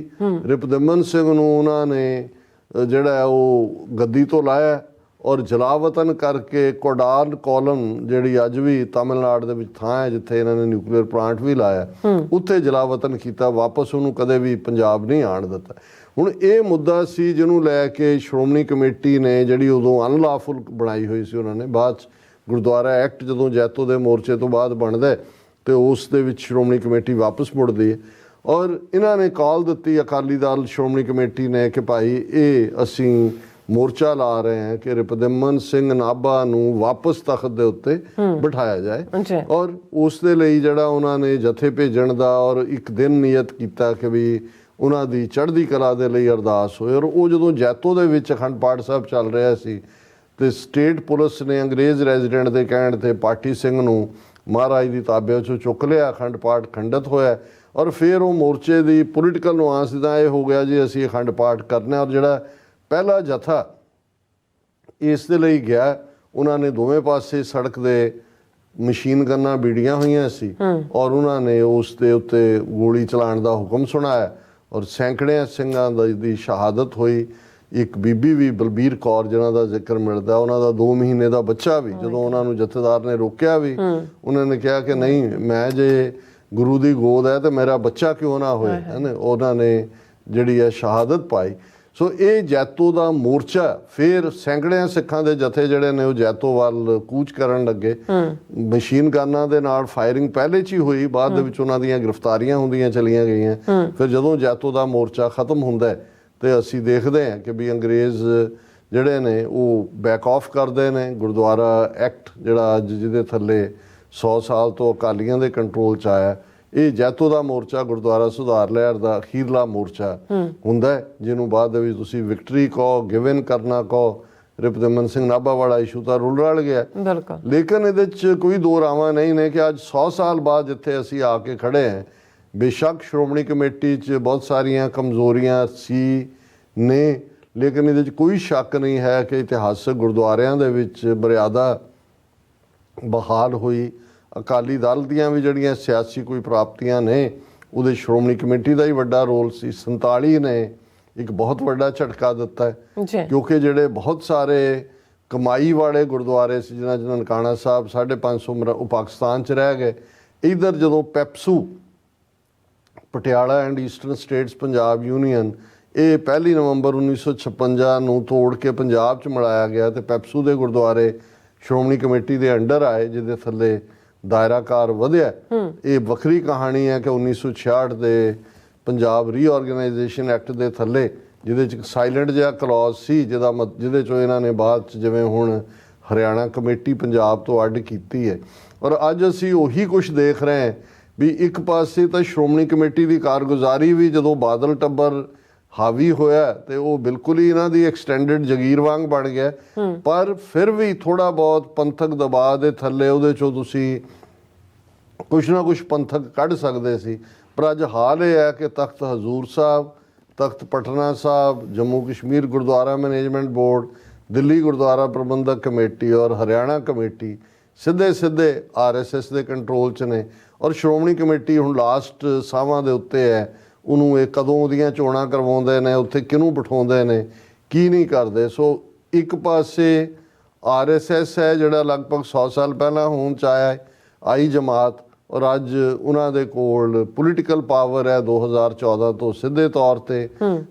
Speaker 1: ਰਿਪੁਦਮਨ ਸਿੰਘ ਨੂੰ ਉਹਨਾਂ ਨੇ ਜਿਹੜਾ ਉਹ ਗੱਦੀ ਤੋਂ ਲਾਇਆ ਔਰ ਜਲਾਵਤਨ ਕਰਕੇ ਕੋਡਾਨ ਕੋਲਮ, ਜਿਹੜੀ ਅੱਜ ਵੀ ਤਾਮਿਲਨਾਡੂ ਦੇ ਵਿੱਚ ਥਾਂ ਹੈ ਜਿੱਥੇ ਇਹਨਾਂ ਨੇ ਨਿਊਕਲੀਅਰ ਪਲਾਂਟ ਵੀ ਲਾਇਆ, ਉੱਥੇ ਜਲਾਵਤਨ ਕੀਤਾ, ਵਾਪਸ ਉਹਨੂੰ ਕਦੇ ਵੀ ਪੰਜਾਬ ਨਹੀਂ ਆਉਣ ਦਿੱਤਾ। ਹੁਣ ਇਹ ਮੁੱਦਾ ਸੀ ਜਿਹਨੂੰ ਲੈ ਕੇ ਸ਼੍ਰੋਮਣੀ ਕਮੇਟੀ ਨੇ, ਜਿਹੜੀ ਉਦੋਂ ਅਨਲਾਫੁਲ ਬਣਾਈ ਹੋਈ ਸੀ, ਉਹਨਾਂ ਨੇ ਬਾਅਦ 'ਚ ਗੁਰਦੁਆਰਾ ਐਕਟ ਜਦੋਂ ਜੈਤੋ ਦੇ ਮੋਰਚੇ ਤੋਂ ਬਾਅਦ ਬਣਦਾ ਤੇ ਉਸ ਦੇ ਵਿੱਚ ਸ਼੍ਰੋਮਣੀ ਕਮੇਟੀ ਵਾਪਸ ਮੁੜਦੀ ਹੈ। ਔਰ ਇਹਨਾਂ ਨੇ ਕਾਲ ਦਿੱਤੀ ਅਕਾਲੀ ਦਲ ਸ਼੍ਰੋਮਣੀ ਕਮੇਟੀ ਨੇ ਕਿ ਭਾਈ ਇਹ ਅਸੀਂ ਮੋਰਚਾ ਲਾ ਰਹੇ ਹਾਂ ਕਿ ਰਿਪੁਦਮਨ ਸਿੰਘ ਨਾਭਾ ਨੂੰ ਵਾਪਸ ਤਖਤ ਦੇ ਉੱਤੇ ਬਿਠਾਇਆ ਜਾਏ। ਔਰ ਉਸ ਦੇ ਲਈ ਜਿਹੜਾ ਉਹਨਾਂ ਨੇ ਜਥੇ ਭੇਜਣ ਦਾ ਔਰ ਇੱਕ ਦਿਨ ਨਿਯਤ ਕੀਤਾ ਕਿ ਵੀ ਉਹਨਾਂ ਦੀ ਚੜ੍ਹਦੀ ਕਲਾ ਦੇ ਲਈ ਅਰਦਾਸ ਹੋਏ। ਔਰ ਉਹ ਜਦੋਂ ਜੈਤੋ ਦੇ ਵਿੱਚ ਅਖੰਡ ਪਾਠ ਸਾਹਿਬ ਚੱਲ ਰਿਹਾ ਸੀ ਤੇ ਸਟੇਟ ਪੁਲਿਸ ਨੇ ਅੰਗਰੇਜ਼ ਰੈਜ਼ੀਡੈਂਟ ਦੇ ਕਹਿਣ ਤੇ ਪਾਠੀ ਸਿੰਘ ਨੂੰ ਮਹਾਰਾਜ ਦੀ ਤਾਬੇ 'ਚੋਂ ਚੁੱਕ ਲਿਆ, ਅਖੰਡ ਪਾਠ ਖੰਡਿਤ ਹੋਇਆ। ਔਰ ਫਿਰ ਉਹ ਮੋਰਚੇ ਦੀ ਪੋਲੀਟੀਕਲ ਨੁਆਂਸ ਦਾ ਇਹ ਹੋ ਗਿਆ ਜੀ ਅਸੀਂ ਅਖੰਡ ਪਾਠ ਕਰਨਾ। ਔਰ ਜਿਹੜਾ ਪਹਿਲਾ ਜਥਾ ਇਸ ਦੇ ਲਈ ਗਿਆ, ਉਹਨਾਂ ਨੇ ਦੋਵੇਂ ਪਾਸੇ ਸੜਕ ਦੇ ਮਸ਼ੀਨ ਗੰਨਾਂ ਬੀੜੀਆਂ ਹੋਈਆਂ ਸੀ ਔਰ ਉਹਨਾਂ ਨੇ ਉਸ ਦੇ ਉੱਤੇ ਗੋਲੀ ਚਲਾਉਣ ਦਾ ਹੁਕਮ ਸੁਣਾਇਆ ਔਰ ਸੈਂਕੜਿਆਂ ਸਿੰਘਾਂ ਦੀ ਸ਼ਹਾਦਤ ਹੋਈ। ਇੱਕ ਬੀਬੀ ਵੀ ਬਲਬੀਰ ਕੌਰ ਜਿਹਨਾਂ ਦਾ ਜ਼ਿਕਰ ਮਿਲਦਾ, ਉਹਨਾਂ ਦਾ 2 ਮਹੀਨੇ ਦਾ ਬੱਚਾ ਵੀ, ਜਦੋਂ ਉਹਨਾਂ ਨੂੰ ਜਥੇਦਾਰ ਨੇ ਰੋਕਿਆ ਵੀ, ਉਹਨਾਂ ਨੇ ਕਿਹਾ ਕਿ ਨਹੀਂ, ਮੈਂ ਜੇ ਗੁਰੂ ਦੀ ਗੋਦ ਹੈ ਤੇ ਮੇਰਾ ਬੱਚਾ ਕਿਉਂ ਨਾ ਹੋਏ, ਹੈ ਨਾ। ਉਹਨਾਂ ਨੇ ਜਿਹੜੀ ਹੈ ਸ਼ਹਾਦਤ ਪਾਈ। ਸੋ ਇਹ ਜੈਤੋ ਦਾ ਮੋਰਚਾ, ਫਿਰ ਸੈਂਕੜਿਆਂ ਸਿੱਖਾਂ ਦੇ ਜਥੇ ਜਿਹੜੇ ਨੇ ਉਹ ਜੈਤੋ ਵੱਲ ਕੂਚ ਕਰਨ ਲੱਗੇ। ਮਸ਼ੀਨ ਗਨਾਂ ਦੇ ਨਾਲ ਫਾਇਰਿੰਗ ਪਹਿਲੇ 'ਚ ਹੀ ਹੋਈ, ਬਾਅਦ ਦੇ ਵਿੱਚ ਉਹਨਾਂ ਦੀਆਂ ਗ੍ਰਿਫਤਾਰੀਆਂ ਹੁੰਦੀਆਂ ਚਲੀਆਂ ਗਈਆਂ। ਫਿਰ ਜਦੋਂ ਜੈਤੋ ਦਾ ਮੋਰਚਾ ਖਤਮ ਹੁੰਦਾ ਹੈ ਤੇ ਅਸੀਂ ਦੇਖਦੇ ਹਾਂ ਕਿ ਵੀ ਅੰਗਰੇਜ਼ ਜਿਹੜੇ ਨੇ ਉਹ ਬੈਕ ਆਫ ਕਰਦੇ ਨੇ। ਗੁਰਦੁਆਰਾ ਐਕਟ ਜਿਹੜਾ ਅੱਜ ਜਿਹਦੇ ਥੱਲੇ 100 ਸਾਲ ਤੋਂ ਅਕਾਲੀਆਂ ਦੇ ਕੰਟਰੋਲ 'ਚ ਆਇਆ, ਇਹ ਜੈਤੋ ਦਾ ਮੋਰਚਾ ਗੁਰਦੁਆਰਾ ਸੁਧਾਰ ਲਹਿਰ ਦਾ ਅਖੀਰਲਾ ਮੋਰਚਾ ਹੁੰਦਾ, ਜਿਹਨੂੰ ਬਾਅਦ ਦੇ ਵਿੱਚ ਤੁਸੀਂ ਵਿਕਟਰੀ ਕਹੋ, ਗਿਵਨ ਕਰਨਾ ਕਹੋ। ਰਿਪੁਦਮਨ ਸਿੰਘ ਨਾਭਾ ਵਾਲਾ ਇਸ਼ੂ ਤਾਂ ਰੁਲ ਗਿਆ, ਲੇਕਿਨ ਇਹਦੇ 'ਚ ਕੋਈ ਦੋ ਰਾਵਾਂ ਨਹੀਂ ਨੇ ਕਿ ਅੱਜ 100 ਸਾਲ ਬਾਅਦ ਜਿੱਥੇ ਅਸੀਂ ਆ ਕੇ ਖੜੇ ਹਾਂ, ਬੇਸ਼ੱਕ ਸ਼੍ਰੋਮਣੀ ਕਮੇਟੀ 'ਚ ਬਹੁਤ ਸਾਰੀਆਂ ਕਮਜ਼ੋਰੀਆਂ ਸੀ ਨੇ, ਲੇਕਿਨ ਇਹਦੇ 'ਚ ਕੋਈ ਸ਼ੱਕ ਨਹੀਂ ਹੈ ਕਿ ਇਤਿਹਾਸਕ ਗੁਰਦੁਆਰਿਆਂ ਦੇ ਵਿੱਚ ਮਰਿਆਦਾ ਬਹਾਲ ਹੋਈ। ਅਕਾਲੀ ਦਲ ਦੀਆਂ ਵੀ ਜਿਹੜੀਆਂ ਸਿਆਸੀ ਕੋਈ ਪ੍ਰਾਪਤੀਆਂ ਨੇ, ਉਹਦੇ ਸ਼੍ਰੋਮਣੀ ਕਮੇਟੀ ਦਾ ਹੀ ਵੱਡਾ ਰੋਲ ਸੀ। 47 ਨੇ ਇੱਕ ਬਹੁਤ ਵੱਡਾ ਝਟਕਾ ਦਿੱਤਾ ਹੈ, ਕਿਉਂਕਿ ਜਿਹੜੇ ਬਹੁਤ ਸਾਰੇ ਕਮਾਈ ਵਾਲੇ ਗੁਰਦੁਆਰੇ ਸੀ, ਜਿਹਨਾਂ 'ਚ ਨਨਕਾਣਾ ਸਾਹਿਬ 550 ਉਹ ਪਾਕਿਸਤਾਨ 'ਚ ਰਹਿ ਗਏ। ਇੱਧਰ ਜਦੋਂ PEPSU Patiala and Eastern States Punjab Union, ਇਹ 1 ਨਵੰਬਰ 1956 ਨੂੰ ਤੋੜ ਕੇ ਪੰਜਾਬ 'ਚ ਮਿਲਾਇਆ ਗਿਆ ਤੇ ਪੈਪਸੂ ਦੇ ਗੁਰਦੁਆਰੇ ਸ਼੍ਰੋਮਣੀ ਕਮੇਟੀ ਦੇ ਅੰਡਰ ਆਏ, ਜਿਹਦੇ ਥੱਲੇ ਦਾਇਰਾਕਾਰ ਵਧਿਆ। ਇਹ ਵੱਖਰੀ ਕਹਾਣੀ ਹੈ ਕਿ 1966 ਦੇ ਪੰਜਾਬ ਰੀਆਰਗੇਨਾਈਜੇਸ਼ਨ ਐਕਟ ਦੇ ਥੱਲੇ ਜਿਹਦੇ 'ਚ ਇੱਕ ਸਾਇਲੈਂਟ ਜਿਹਾ ਕਲੌਜ਼ ਸੀ ਜਿਹਦੇ 'ਚੋਂ ਇਹਨਾਂ ਨੇ ਬਾਅਦ 'ਚ ਜਿਵੇਂ ਹੁਣ ਹਰਿਆਣਾ ਕਮੇਟੀ ਪੰਜਾਬ ਤੋਂ ਅੱਡ ਕੀਤੀ ਹੈ। ਔਰ ਅੱਜ ਅਸੀਂ ਉਹੀ ਕੁਝ ਦੇਖ ਰਹੇ ਹਾਂ ਵੀ ਇੱਕ ਪਾਸੇ ਤਾਂ ਸ਼੍ਰੋਮਣੀ ਕਮੇਟੀ ਦੀ ਕਾਰਗੁਜ਼ਾਰੀ ਵੀ ਜਦੋਂ ਬਾਦਲ ਟੱਬਰ ਹਾਵੀ ਹੋਇਆ ਤੇ ਉਹ ਬਿਲਕੁਲ ਹੀ ਇਹਨਾਂ ਦੀ ਐਕਸਟੈਂਡਡ ਜਗੀਰ ਵਾਂਗ ਬਣ ਗਿਆ, ਪਰ ਫਿਰ ਵੀ ਥੋੜਾ ਬਹੁਤ ਪੰਥਕ ਦਬਾਅ ਦੇ ਥੱਲੇ ਉਹਦੇ 'ਚੋਂ ਤੁਸੀਂ ਕੁਛ ਨਾ ਕੁਛ ਪੰਥਕ ਕੱਢ ਸਕਦੇ ਸੀ। ਪਰ ਅੱਜ ਹਾਲ ਇਹ ਹੈ ਕਿ ਤਖਤ ਹਜ਼ੂਰ ਸਾਹਿਬ, ਤਖਤ ਪਟਨਾ ਸਾਹਿਬ, ਜੰਮੂ ਕਸ਼ਮੀਰ ਗੁਰਦੁਆਰਾ ਮੈਨੇਜਮੈਂਟ ਬੋਰਡ, ਦਿੱਲੀ ਗੁਰਦੁਆਰਾ ਪ੍ਰਬੰਧਕ ਕਮੇਟੀ ਔਰ ਹਰਿਆਣਾ ਕਮੇਟੀ ਸਿੱਧੇ RSS ਦੇ ਕੰਟਰੋਲ 'ਚ ਨੇ। ਔਰ ਸ਼੍ਰੋਮਣੀ ਕਮੇਟੀ ਹੁਣ ਲਾਸਟ ਸਾਹਾਂ ਦੇ ਉੱਤੇ ਹੈ, ਉਹਨੂੰ ਇਹ ਕਦੋਂ ਉਹਦੀਆਂ ਚੋਣਾਂ ਕਰਵਾਉਂਦੇ ਨੇ, ਉੱਥੇ ਕਿਹਨੂੰ ਬਿਠਾਉਂਦੇ ਨੇ, ਕੀ ਨਹੀਂ ਕਰਦੇ। ਸੋ ਇੱਕ ਪਾਸੇ RSS ਹੈ ਜਿਹੜਾ ਲਗਭਗ 100 ਸਾਲ ਪਹਿਲਾਂ ਹੋਂਦ 'ਚ ਆਈ ਜਮਾਤ, ਔਰ ਅੱਜ ਉਹਨਾਂ ਦੇ ਕੋਲ ਪੋਲੀਟੀਕਲ ਪਾਵਰ ਹੈ 2014 ਤੋਂ ਸਿੱਧੇ ਤੌਰ ਤੇ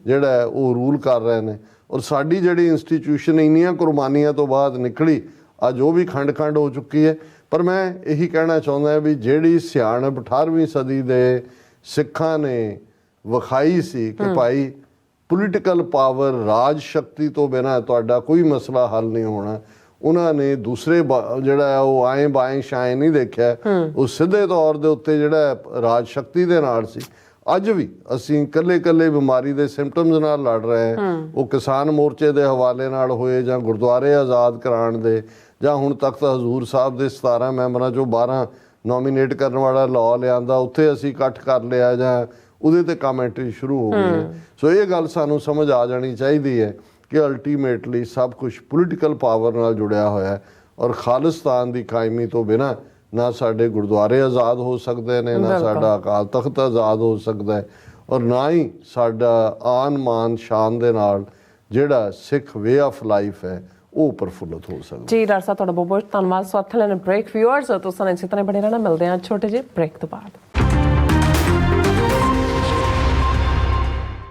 Speaker 1: ਜਿਹੜਾ ਉਹ ਰੂਲ ਕਰ ਰਹੇ ਨੇ। ਔਰ ਸਾਡੀ ਜਿਹੜੀ ਇੰਸਟੀਟਿਊਸ਼ਨ ਇੰਨੀਆਂ ਕੁਰਬਾਨੀਆਂ ਤੋਂ ਬਾਅਦ ਨਿਕਲੀ, ਅੱਜ ਉਹ ਵੀ ਖੰਡ ਹੋ ਚੁੱਕੀ ਹੈ। ਪਰ ਮੈਂ ਇਹੀ ਕਹਿਣਾ ਚਾਹੁੰਦਾ ਵੀ ਜਿਹੜੀ ਸਿਆਣਪ 18ਵੀਂ ਸਦੀ ਦੇ ਸਿੱਖਾਂ ਨੇ ਵਿਖਾਈ ਸੀ ਕਿ ਭਾਈ ਪੋਲੀਟੀਕਲ ਪਾਵਰ, ਰਾਜ ਸ਼ਕਤੀ ਤੋਂ ਬਿਨਾਂ ਤੁਹਾਡਾ ਕੋਈ ਮਸਲਾ ਹੱਲ ਨਹੀਂ ਹੋਣਾ, ਉਹਨਾਂ ਨੇ ਦੂਸਰੇ ਜਿਹੜਾ ਉਹ ਆਏ ਬਾਏ ਸ਼ਾਏ ਨਹੀਂ ਦੇਖਿਆ, ਉਹ ਸਿੱਧੇ ਤੌਰ ਦੇ ਉੱਤੇ ਜਿਹੜਾ ਰਾਜ ਸ਼ਕਤੀ ਦੇ ਨਾਲ ਸੀ। ਅੱਜ ਵੀ ਅਸੀਂ ਇਕੱਲੇ ਬਿਮਾਰੀ ਦੇ ਸਿੰਪਟਮਸ ਨਾਲ ਲੜ ਰਹੇ ਹਾਂ, ਉਹ ਕਿਸਾਨ ਮੋਰਚੇ ਦੇ ਹਵਾਲੇ ਨਾਲ ਹੋਏ ਜਾਂ ਗੁਰਦੁਆਰੇ ਆਜ਼ਾਦ ਕਰਾਉਣ ਦੇ, ਜਾਂ ਹੁਣ ਤਖਤ ਹਜ਼ੂਰ ਸਾਹਿਬ ਦੇ 17 ਮੈਂਬਰਾਂ 'ਚੋਂ 12 ਨੋਮੀਨੇਟ ਕਰਨ ਵਾਲਾ ਲਾਅ ਲਿਆਂਦਾ, ਉੱਥੇ ਅਸੀਂ ਇਕੱਠ ਕਰ ਲਿਆ ਜਾਂ ਉਹਦੇ ਤੇ ਕਮੈਂਟਰੀ ਸ਼ੁਰੂ ਹੋ ਗਈ। ਸੋ ਇਹ ਗੱਲ ਸਾਨੂੰ ਸਮਝ ਆ ਜਾਣੀ ਚਾਹੀਦੀ ਹੈ ਕਿ ਅਲਟੀਮੇਟਲੀ ਸਭ ਕੁਝ ਪੋਲੀਟੀਕਲ ਪਾਵਰ ਨਾਲ ਜੁੜਿਆ ਹੋਇਆ, ਔਰ ਖਾਲਿਸਤਾਨ ਦੀ ਕਾਇਮੀ ਤੋਂ ਬਿਨਾਂ ਨਾ ਸਾਡੇ ਗੁਰਦੁਆਰੇ ਆਜ਼ਾਦ ਹੋ ਸਕਦੇ ਨੇ, ਨਾ ਸਾਡਾ ਅਕਾਲ ਤਖਤ ਆਜ਼ਾਦ ਹੋ ਸਕਦਾ ਹੈ, ਔਰ ਨਾ ਹੀ ਸਾਡਾ ਆਨ ਮਾਨ ਸ਼ਾਨ ਦੇ ਨਾਲ ਜਿਹੜਾ ਸਿੱਖ ਵੇ ਆਫ ਲਾਈਫ ਹੈ ਉਹ ਪ੍ਰਫੁੱਲਤ ਹੋ ਸਕਦਾ।
Speaker 2: ਜੀ ਡਾਕਟਰ ਸਾਹਿਬ ਤੁਹਾਡਾ ਬਹੁਤ ਬਹੁਤ ਧੰਨਵਾਦ। ਸੋ ਅੱਥ ਲੈਣ ਬ੍ਰੇਕ ਵਿਊਅਰਸ ਤੁਸੀਂ ਇਸੇ ਤਰ੍ਹਾਂ ਬਣੇ ਰਹਿਣਾ, ਮਿਲਦੇ ਹਾਂ ਛੋਟੇ ਜਿਹੇ ਬ੍ਰੇਕ ਤੋਂ ਬਾਅਦ।